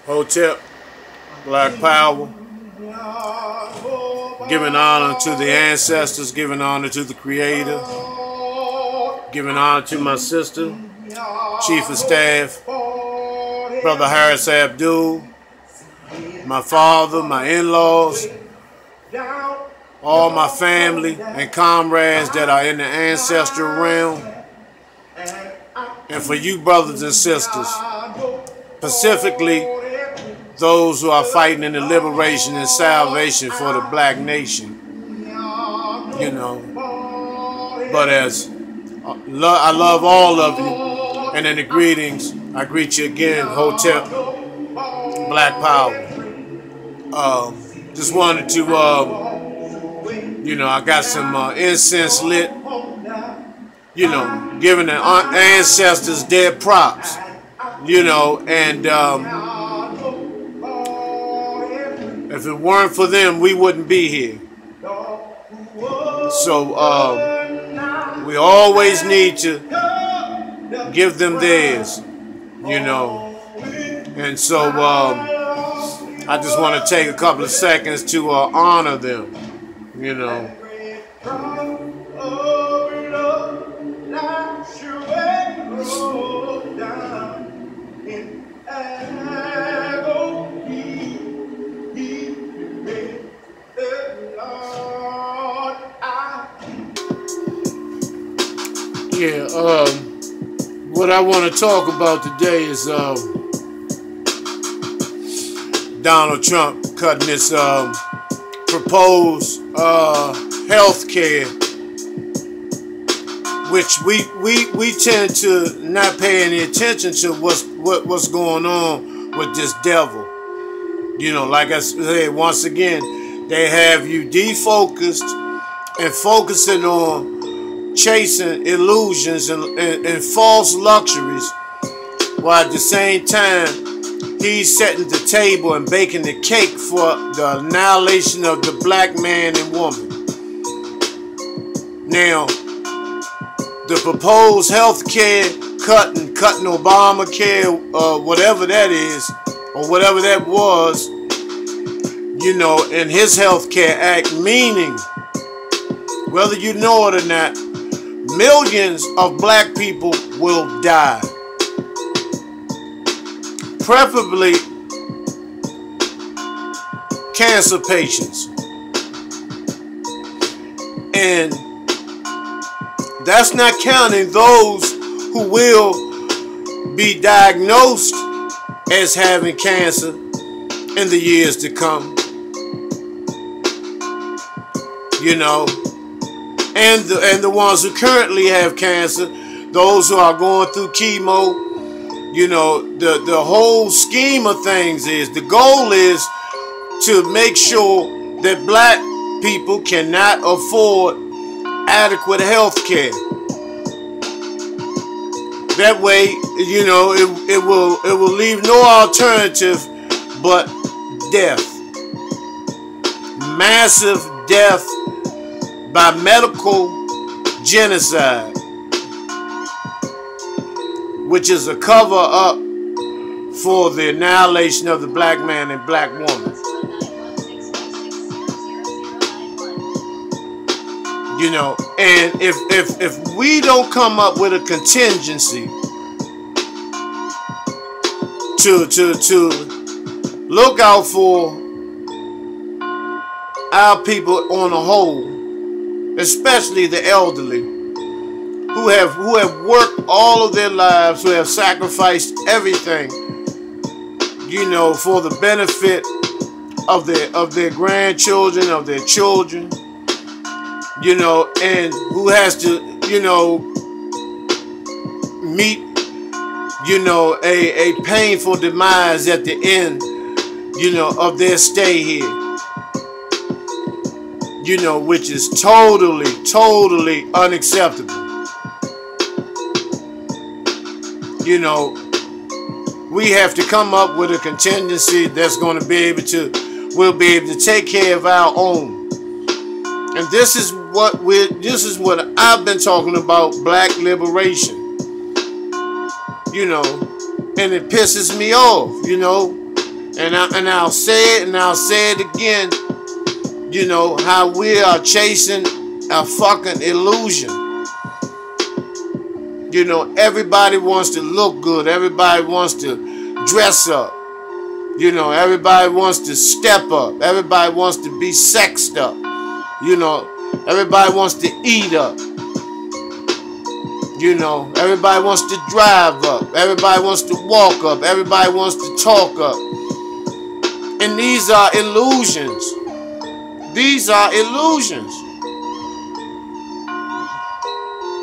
Hotep, Black Power, giving honor to the ancestors, giving honor to the Creator, giving honor to my sister, Chief of Staff, Brother Harris Abdul, my father, my in-laws, all my family and comrades that are in the ancestral realm, and for you brothers and sisters, specifically those who are fighting in the liberation and salvation for the black nation. You know, but as I love all of you, and in the greetings, I greet you again, Hotep, Black Power. Just wanted to, you know, I got some incense lit, you know, giving the ancestors their props, you know, and if it weren't for them, we wouldn't be here. So we always need to give them theirs, you know. And so I just want to take a couple of seconds to honor them, you know. Yeah, what I want to talk about today is Donald Trump cutting this proposed health care, which we tend to not pay any attention to what's going on with this devil. You know, like I said, once again, they have you defocused and focusing on chasing illusions and false luxuries, while at the same time he's setting the table and baking the cake for the annihilation of the black man and woman. Now, the proposed health care cutting Obamacare, whatever that is, or whatever that was, you know, in his health care act, meaning, whether you know it or not, millions of black people will die. Preferably cancer patients. And that's not counting those who will be diagnosed as having cancer in the years to come. You know, and the ones who currently have cancer, those who are going through chemo. You know, the whole scheme of things is, the goal is to make sure that black people cannot afford adequate health care. That way, you know, it will leave no alternative but death. Massive death by medical genocide, which is a cover-up for the annihilation of the black man and black woman. You know, and if we don't come up with a contingency to look out for our people on the whole, especially the elderly, who have worked all of their lives, who have sacrificed everything, you know, for the benefit of their grandchildren, of their children, you know, and who has to, you know, meet, you know, a painful demise at the end, you know, of their stay here. You know, which is totally unacceptable. You know, we have to come up with a contingency that's going to be able to, we'll be able to take care of our own. And this is what I've been talking about, black liberation. You know, and it pisses me off, you know. And I'll say it and I'll say it again. You know, how we are chasing a fucking illusion. You know, everybody wants to look good. Everybody wants to dress up. You know, everybody wants to step up. Everybody wants to be sexed up. You know, everybody wants to eat up. You know, everybody wants to drive up. Everybody wants to walk up. Everybody wants to talk up. And these are illusions. These are illusions.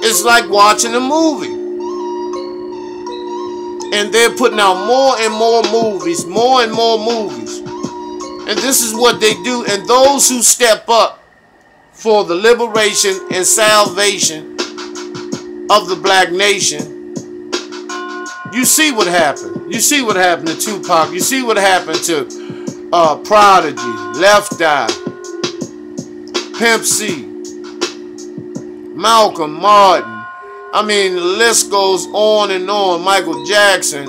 It's like watching a movie. And they're putting out more and more movies, more and more movies. And this is what they do. And those who step up for the liberation and salvation of the black nation, you see what happened. You see what happened to Tupac. You see what happened to Prodigy, Left Eye, Pimp C, Malcolm, Martin. I mean, the list goes on and on. Michael Jackson,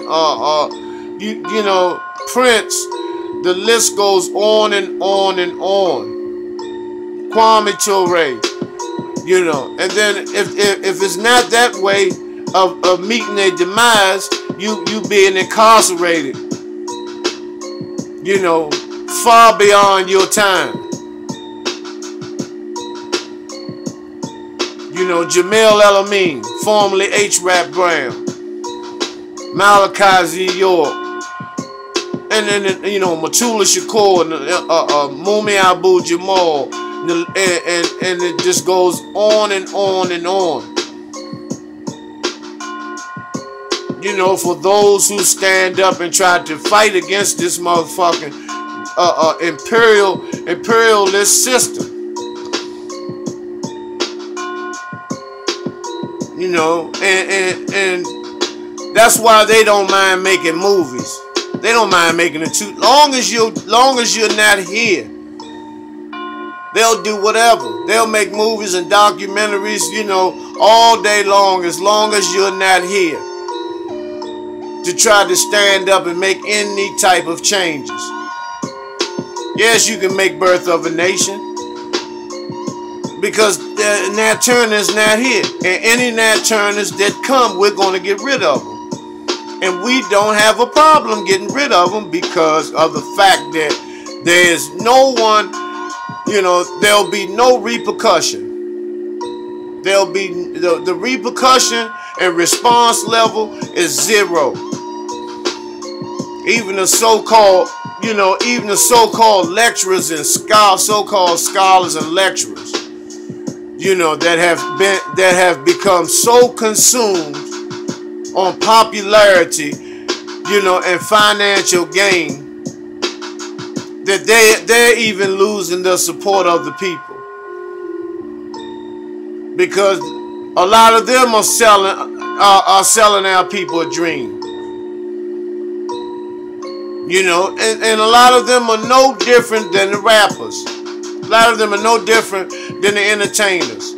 you know, Prince. The list goes on and on and on. Kwame Ture, you know. And then if it's not that way of meeting their demise, you being incarcerated, you know, far beyond your time. You know, Jamil El-Amin, formerly H-Rap Brown, Malachi Z. York, and then, you know, Matula Shakur, Mumi Abu Jamal, and it just goes on and on and on. You know, for those who stand up and try to fight against this motherfucking imperialist system. You know, and that's why they don't mind making movies. They don't mind making it too long as you're not here. They'll do whatever. They'll make movies and documentaries, you know, all day long as you're not here to try to stand up and make any type of changes. Yes, you can make Birth of a Nation, because Nat Turner's not here. And any Nat Turners that come, we're going to get rid of them. And we don't have a problem getting rid of them because of the fact that there's no one, you know, there'll be no repercussion. There'll be, the repercussion and response level is zero. Even the so-called, you know, even the so-called lecturers and so-called scholars and lecturers, you know, that have become so consumed on popularity, you know, and financial gain that they're even losing the support of the people, because a lot of them are selling our people a dream. You know, and a lot of them are no different than the rappers. A lot of them are no different than the entertainers.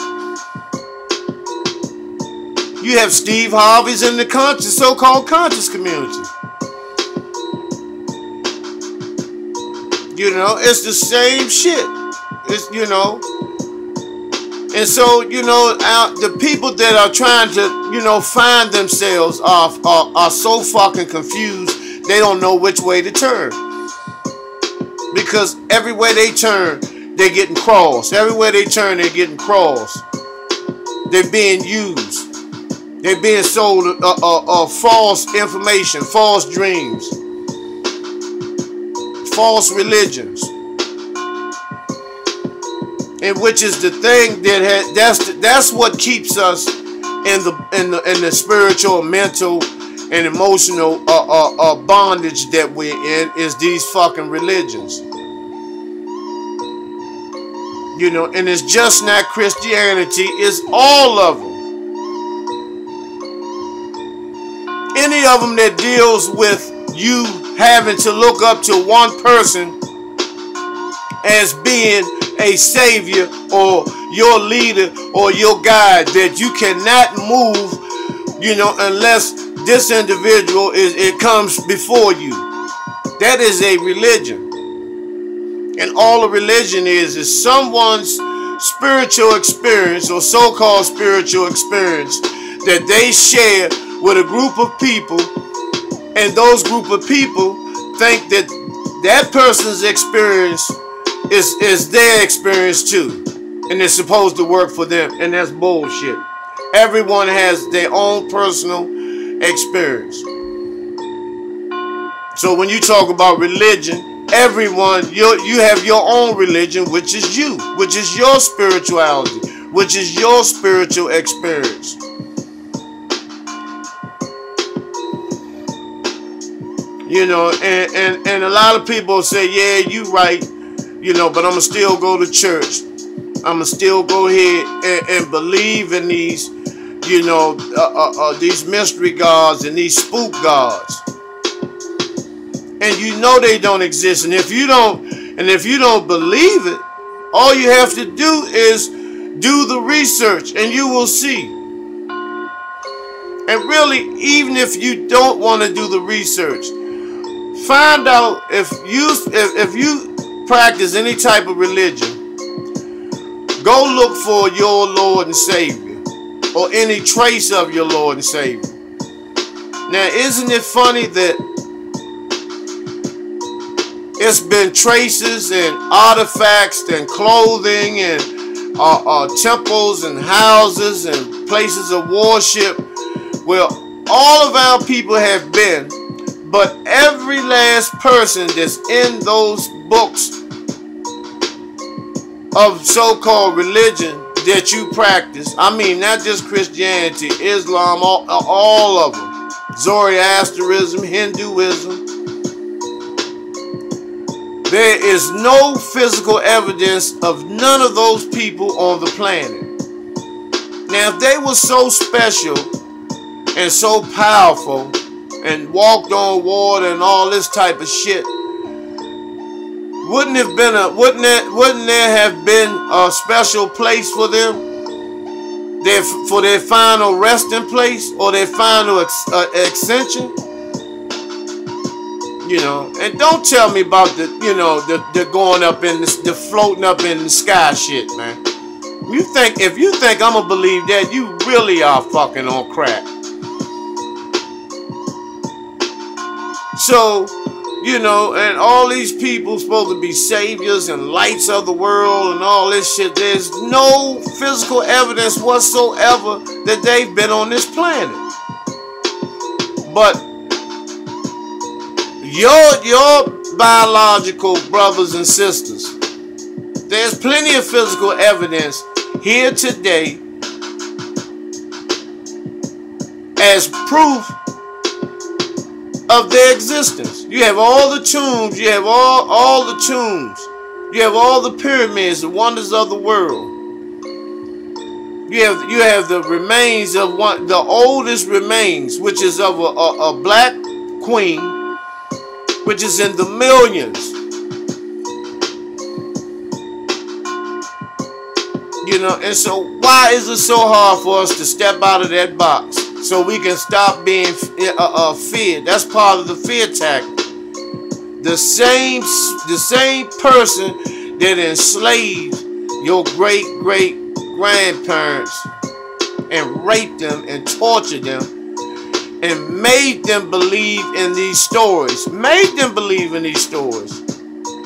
You have Steve Harvey's in the so-called conscious community. You know, it's the same shit. It's, you know, and so, you know, the people that are trying to, you know, find themselves are so fucking confused. They don't know which way to turn, because everywhere they turn, they're getting crossed. Everywhere they turn, they're getting crossed. They're being used. They're being sold false information, false dreams, false religions, and which is the thing that's what keeps us in the spiritual, mental, and emotional bondage that we're in, is these fucking religions. You know, and it's just not Christianity, it's all of them. Any of them that deals with you having to look up to one person as being a savior or your leader or your guide, that you cannot move, you know, unless this individual it comes before you. That is a religion. And all a religion is someone's spiritual experience or so-called spiritual experience that they share with a group of people, and those group of people think that that person's experience is their experience too, and it's supposed to work for them, and that's bullshit. Everyone has their own personal experience. So when you talk about religion, everyone, you have your own religion, which is you, which is your spirituality, which is your spiritual experience. You know, and a lot of people say, yeah, you right, you know, but I'm going to still go to church. I'm going to still go here and believe in these, you know, these mystery gods and these spook gods. And you know they don't exist. And if you don't believe it, all you have to do is do the research and you will see. And really, even if you don't want to do the research, find out if you practice any type of religion. Go look for your Lord and Savior, or any trace of your Lord and Savior. Now, isn't it funny that it's been traces and artifacts and clothing and temples and houses and places of worship where all of our people have been, but every last person that's in those books of so-called religion that you practice, I mean not just Christianity, Islam, all of them, Zoroastrianism, Hinduism, there is no physical evidence of none of those people on the planet. Now, if they were so special and so powerful and walked on water and all this type of shit, wouldn't there have been a special place for them, for their final resting place or their final ascension? You know, and don't tell me about the going up in the floating up in the sky shit, man. If you think I'm gonna believe that, you really are fucking on crack. So, you know, and all these people supposed to be saviors and lights of the world and all this shit. There's no physical evidence whatsoever that they've been on this planet. But your biological brothers and sisters, there's plenty of physical evidence here today as proof of their existence. You have all the tombs, you have all the tombs, you have all the pyramids, the wonders of the world. You have the remains of the oldest remains, which is of a black queen, which is in the millions. You know, and so why is it so hard for us to step out of that box so we can stop being feared? That's part of the fear tactic. The same person that enslaved your great-great-grandparents and raped them and tortured them and made them believe in these stories. Made them believe in these stories.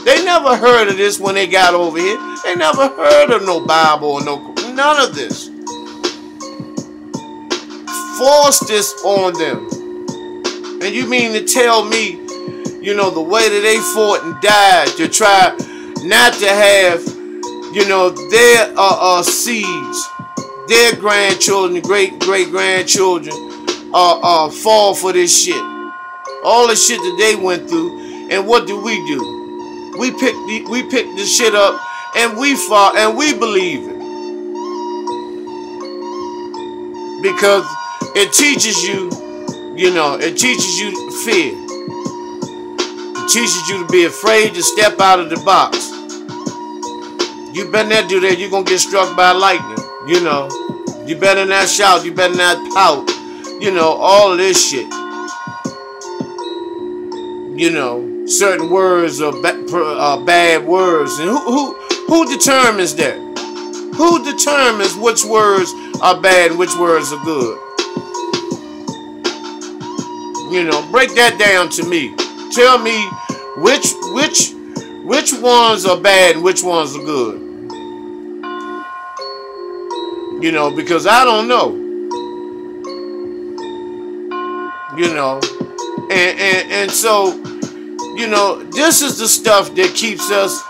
They never heard of this when they got over here. They never heard of no Bible or none of this. Forced this on them. And you mean to tell me, you know, the way that they fought and died to try not to have, you know, their seeds, their grandchildren, great-great-grandchildren, fall for this shit. All the shit that they went through. And what do? We pick this shit up and we fought and we believe it. Because it teaches you, you know, it teaches you fear. It teaches you to be afraid to step out of the box. You better not do that, you're going to get struck by lightning, you know. You better not shout, you better not pout, you know, all of this shit. You know. certain words are bad words. And who determines that? Who determines which words are bad and which words are good? You know, break that down to me. Tell me which ones are bad and which ones are good. You know, because I don't know. You know, and so, you know, this is the stuff that keeps us,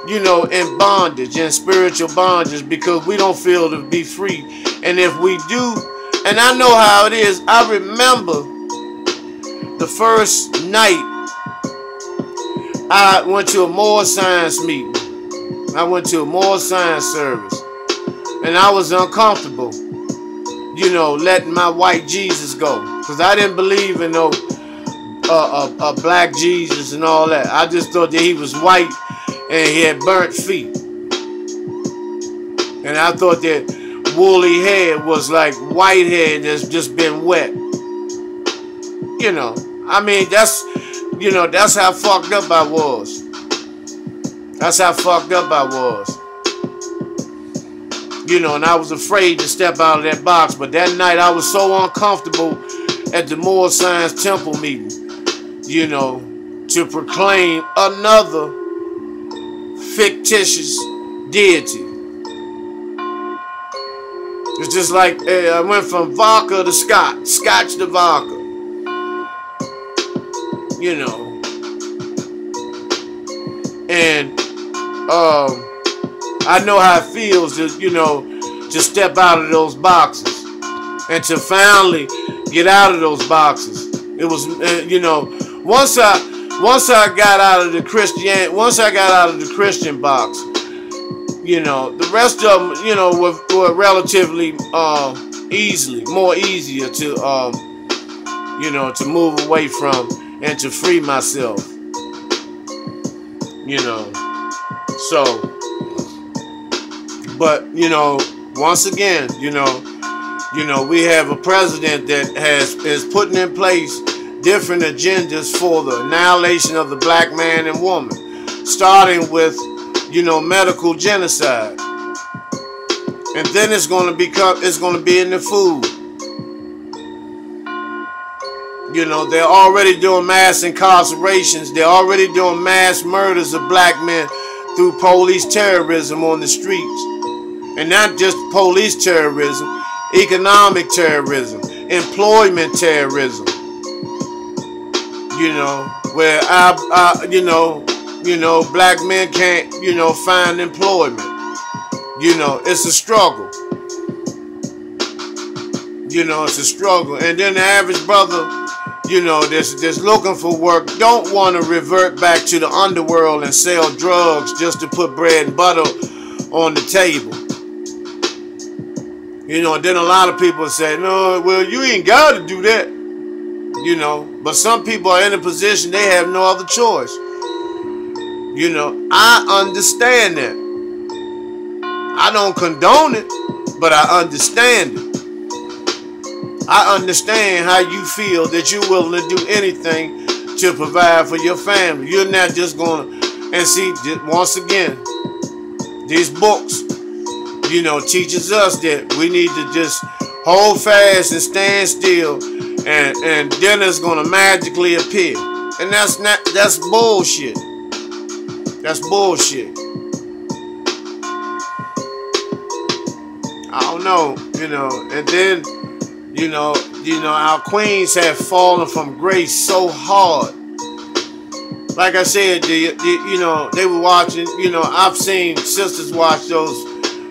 you know, in bondage, in spiritual bondage, because we don't feel to be free. And if we do, and I know how it is, I remember the first night I went to a Moore Science meeting. I went to a Moore Science service, and I was uncomfortable, you know, letting my white Jesus go, because I didn't believe in no a black Jesus and all that. I just thought that he was white and he had burnt feet, and I thought that woolly hair was like white hair that's just been wet. You know, I mean, that's, you know, that's how fucked up I was. That's how fucked up I was. You know, and I was afraid to step out of that box. But that night I was so uncomfortable at the Moore Science Temple meeting, you know, to proclaim another fictitious deity. It's just like I went from vodka to scotch to vodka. You know. And I know how it feels to, you know, to step out of those boxes and to finally get out of those boxes. It was, you know, once I got out of the Christian box, you know, the rest of them, you know, were relatively more easier to, you know, to move away from and to free myself. You know, so, but, you know, once again, you know, we have a president that is putting in place different agendas for the annihilation of the black man and woman, starting with, you know, medical genocide, and then it's going to be in the food. You know, they're already doing mass incarcerations. They're already doing mass murders of black men through police terrorism on the streets. And not just police terrorism, economic terrorism, employment terrorism. You know, where you know, black men can't, you know, find employment. You know, it's a struggle. You know, it's a struggle. And then the average brother, you know, that's looking for work don't want to revert back to the underworld and sell drugs just to put bread and butter on the table. You know, and then a lot of people say, no, well, you ain't got to do that. You know, but some people are in a position they have no other choice. You know, I understand that. I don't condone it, but I understand it. I understand how you feel that you're willing to do anything to provide for your family. You're not just going to, and see, once again, these books, you know, teaches us that we need to just hold fast and stand still, and dinner's going to magically appear. And that's bullshit. That's bullshit. I don't know, you know, and then, you know, our queens have fallen from grace so hard. Like I said, you know, they were watching, you know, I've seen sisters watch those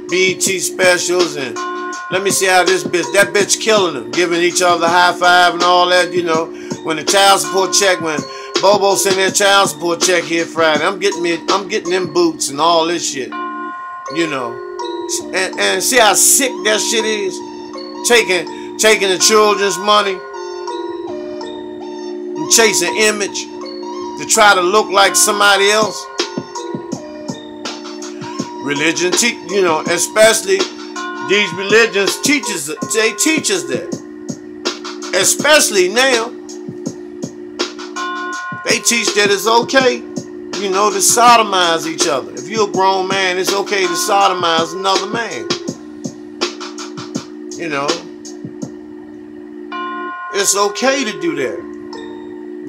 BET specials, and let me see how that bitch killing them, giving each other a high five and all that, you know. When the child support check, when Bobo sent their child support check here Friday, I'm getting them boots and all this shit, you know. And see how sick that shit is? Taking the children's money and chasing image to try to look like somebody else. Religion, you know, especially these religions teach us that. Especially now. They teach that it's okay, you know, to sodomize each other. If you're a grown man, it's okay to sodomize another man. You know, it's okay to do that.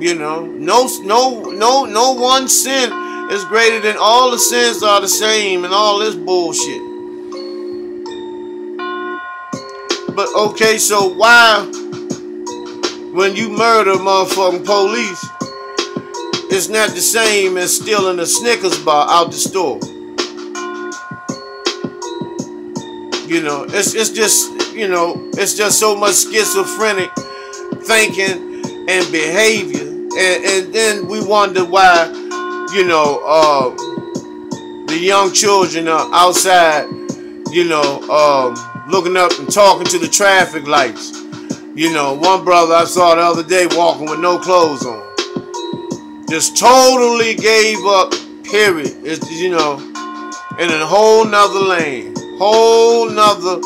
You know, no one sin is greater than all the sins are the same and all this bullshit. But okay, so why, when you murder motherfucking police, it's not the same as stealing a Snickers bar out the store? You know, it's just, you know, it's just so much schizophrenic thinking and behavior. And then we wonder why, you know, the young children are outside, you know, looking up and talking to the traffic lights. You know, one brother I saw the other day walking with no clothes on. Just totally gave up, period. It's, you know, in a whole nother lane. Whole nother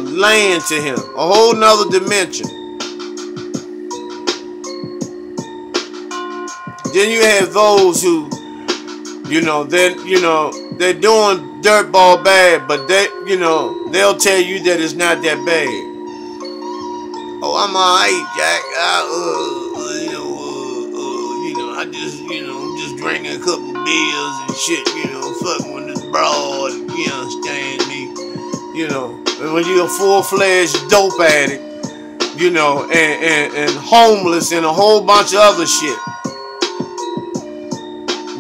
land to him. A whole nother dimension. Then you have those who, you know, they're doing dirtball bad, but they, you know, they'll tell you that it's not that bad. Oh, I'm alright, Jack. I just, you know, I'm just drinking a couple beers and shit, you know, fucking with this broad, you understand me? You know, and when you're a full-fledged dope addict, you know, and homeless and a whole bunch of other shit.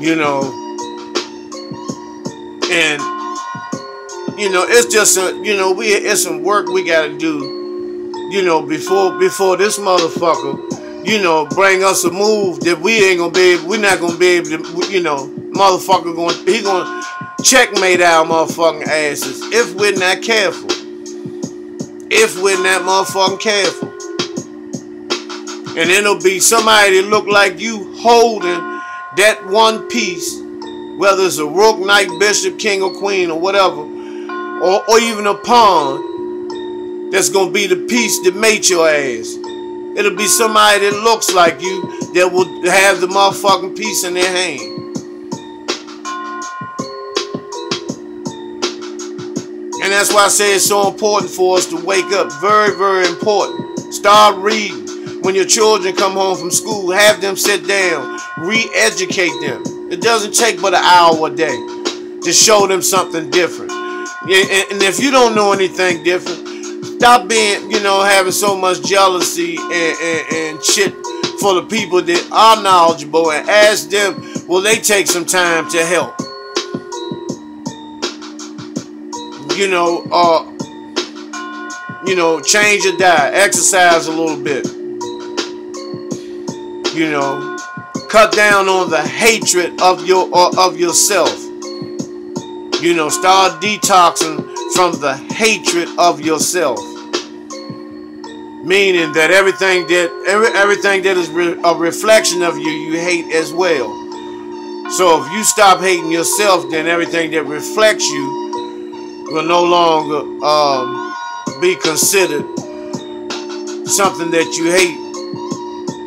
You know, and, you know, it's just, you know, it's some work we gotta do, you know, before this motherfucker, you know, bring us a move that we're not gonna be able to, you know, motherfucker he gonna checkmate our motherfucking asses if we're not careful. If we're not motherfucking careful. And then it'll be somebody that look like you holding that one piece, whether it's a rook, knight, bishop, king, or queen, or whatever, or even a pawn, that's gonna be the piece that mate your ass. It'll be somebody that looks like you that will have the motherfucking piece in their hand. And that's why I say it's so important for us to wake up. Very, very important. Start reading. When your children come home from school, have them sit down, re-educate them. It doesn't take but an hour a day to show them something different. And if you don't know anything different, stop being, you know, having so much jealousy and shit for the people that are knowledgeable, and ask them, will they take some time to help? You know, change your diet, exercise a little bit. You know, cut down on the hatred of yourself. You know, start detoxing from the hatred of yourself. Meaning that everything that is a reflection of you, you hate as well. So if you stop hating yourself, then everything that reflects you will no longer be considered something that you hate,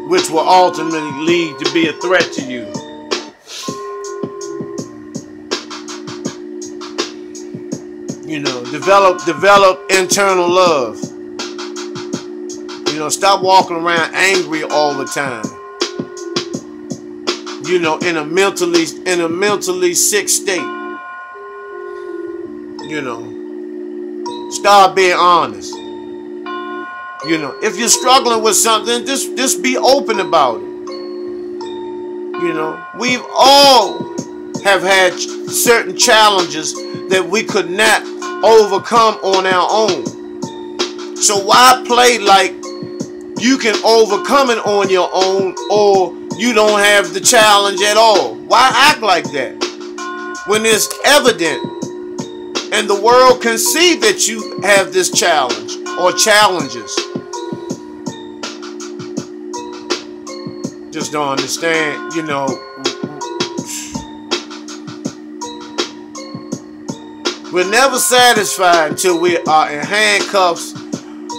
which will ultimately lead to be a threat to you. You know, develop internal love. You know, stop walking around angry all the time. You know, in a mentally sick state. You know, start being honest. You know, if you're struggling with something, just be open about it. You know, we've all have had certain challenges that we could not overcome on our own. So why play like you can overcome it on your own, or you don't have the challenge at all? Why act like that when it's evident and the world can see that you have this challenge or challenges? Just don't understand, you know. We're never satisfied until we are in handcuffs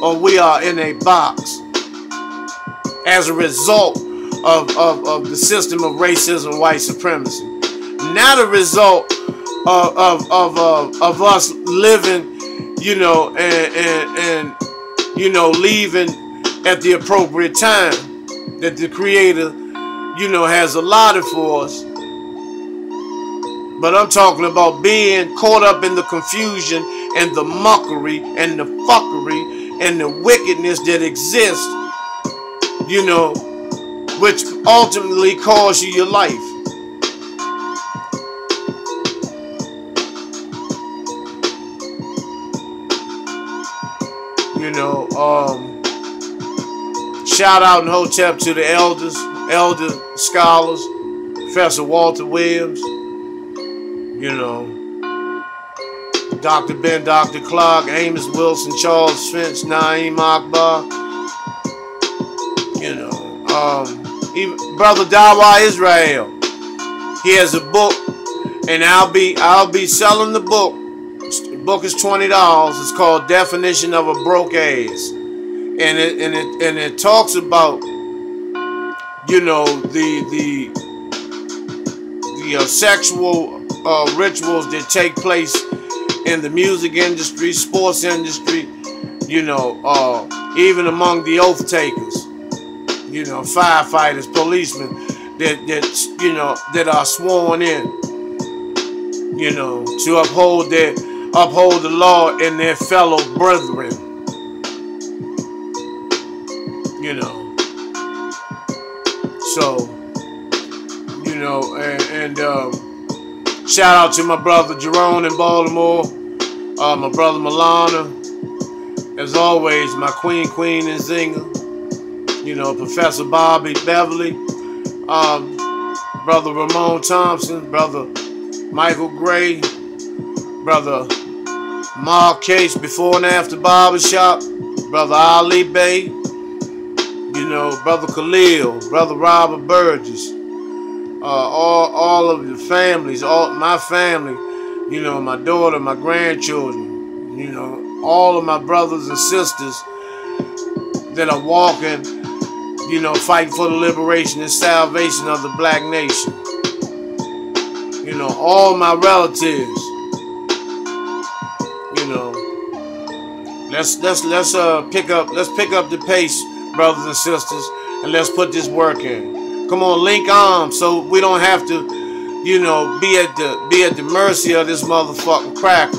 or we are in a box as a result of the system of racism, white supremacy. Not a result of us living, you know, and you know, leaving at the appropriate time that the Creator, you know, has allotted for us. But I'm talking about being caught up in the confusion and the muckery and the fuckery and the wickedness that exists, you know, which ultimately costs you your life. You know, shout out and hotep to the elders, elder scholars, Professor Walter Williams, you know, Dr. Ben, Dr. Clark, Amos Wilson, Charles Finch, Naeem Akbar, you know, even Brother Dawa Israel. He has a book, and I'll be selling the book. The book is $20. It's called Definition of a Broke Ass, and it talks about, you know, the sexual rituals that take place in the music industry, sports industry, you know, even among the oath takers, you know, firefighters, policemen that you know, that are sworn in, you know, to uphold the law and their fellow brethren, you know. So, you know, and shout out to my brother Jerome in Baltimore, my brother Milana, as always, my queen and Zinger, you know, Professor Bobby Beverly, brother Ramon Thompson, brother Michael Gray, brother Mark Case, Before and After Barbershop, brother Ali Bey, you know, brother Khalil, brother Robert Burgess, all of the families, all my family, you know, my daughter, my grandchildren, you know, all of my brothers and sisters that are walking, you know, fighting for the liberation and salvation of the black nation. You know, all my relatives. You know, let's pick up the pace, brothers and sisters, and let's put this work in. Come on, link arms so we don't have to, you know, be at the mercy of this motherfucking cracker.